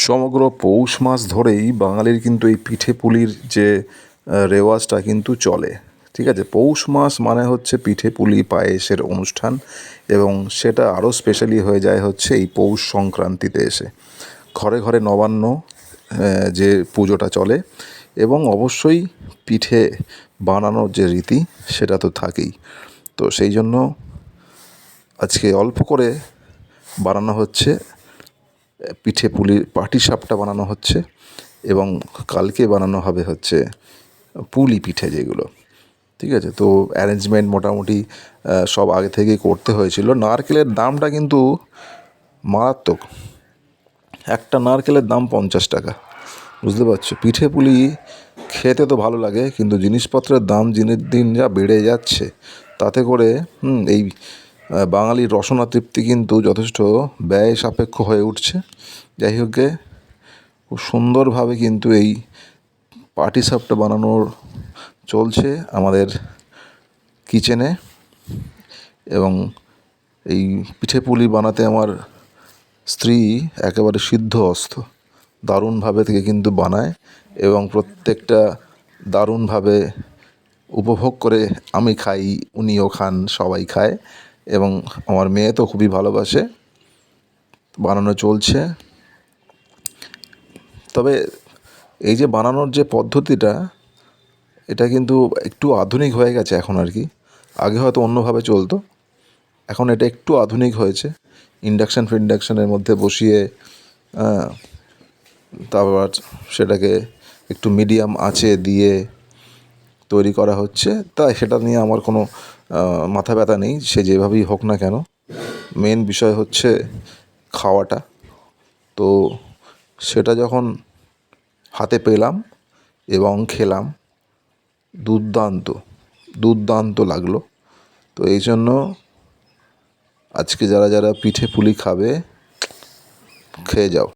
সমগ্র পৌষ মাস ধরেই বাঙালির কিন্তু এই পিঠে পুলির যে রেওয়াজটা কিন্তু চলে। ঠিক আছে, পৌষ মাস মানে হচ্ছে পিঠে পুলি পায়েসের অনুষ্ঠান, এবং সেটা আরও স্পেশালি হয়ে যায় হচ্ছে এই পৌষ সংক্রান্তিতে এসে ঘরে ঘরে নবান্ন যে পুজোটা চলে, এবং অবশ্যই পিঠে বানানোর যে রীতি সেটা তো থাকেই। তো সেই জন্য আজকে অল্প করে বানানো হচ্ছে পিঠে পুলির পাটিসাপটা বানানো হচ্ছে, এবং কালকে বানানো হবে হচ্ছে পুলি পিঠে যেগুলো। ঠিক আছে, তো অ্যারেঞ্জমেন্ট মোটামুটি সব আগে থেকেই করতে হয়েছিল। নারকেলের দামটা কিন্তু মারাত্মক, একটা নারকেলের দাম 50 টাকা। বুঝতে পারছো, পিঠে পুলি খেতে তো ভালো লাগে, কিন্তু জিনিসপত্রের দাম দিনের দিন যা বেড়ে যাচ্ছে, তাতে করে এই বাঙালির রসনা তৃপ্তি কিন্তু যথেষ্ট ব্যয় সাপেক্ষ হয়ে উঠছে। যাই হোক, খুব সুন্দরভাবে কিন্তু এই পাটিসাপটা বানানোর চলছে আমাদের কিচেনে, এবং এই পিঠে পুলি বানাতে আমার স্ত্রী একেবারে সিদ্ধহস্ত, দারুণভাবে থেকে কিন্তু বানায়, এবং প্রত্যেকটা দারুণভাবে উপভোগ করে আমি খাই, উনিও খান, সবাই খায়, এবং আমার মেয়ে তো খুবই ভালোবাসে। বানানো চলছে। তবে এই যে বানানোর যে পদ্ধতিটা, এটা কিন্তু একটু আধুনিক হয়ে গেছে এখন আর কি। আগে হয়তো অন্যভাবে চলতো, এখন এটা একটু আধুনিক হয়েছে। ইন্ডাকশানের মধ্যে বসিয়ে তারপর সেটাকে একটু মিডিয়াম আঁচে দিয়ে তৈরি করা হচ্ছে। তাই সেটা নিয়ে আমার কোনো মাথা ব্যথা নেই, সে যেভাবেই হোক না কেন। মেন বিষয় হচ্ছে খাওয়াটা। তো সেটা যখন হাতে পেলাম এবং খেলাম, দুর্দান্ত দুর্দান্ত লাগলো। তো এই জন্য আজকে যারা যারা পিঠে পুলি খাবে, খেয়ে যাও।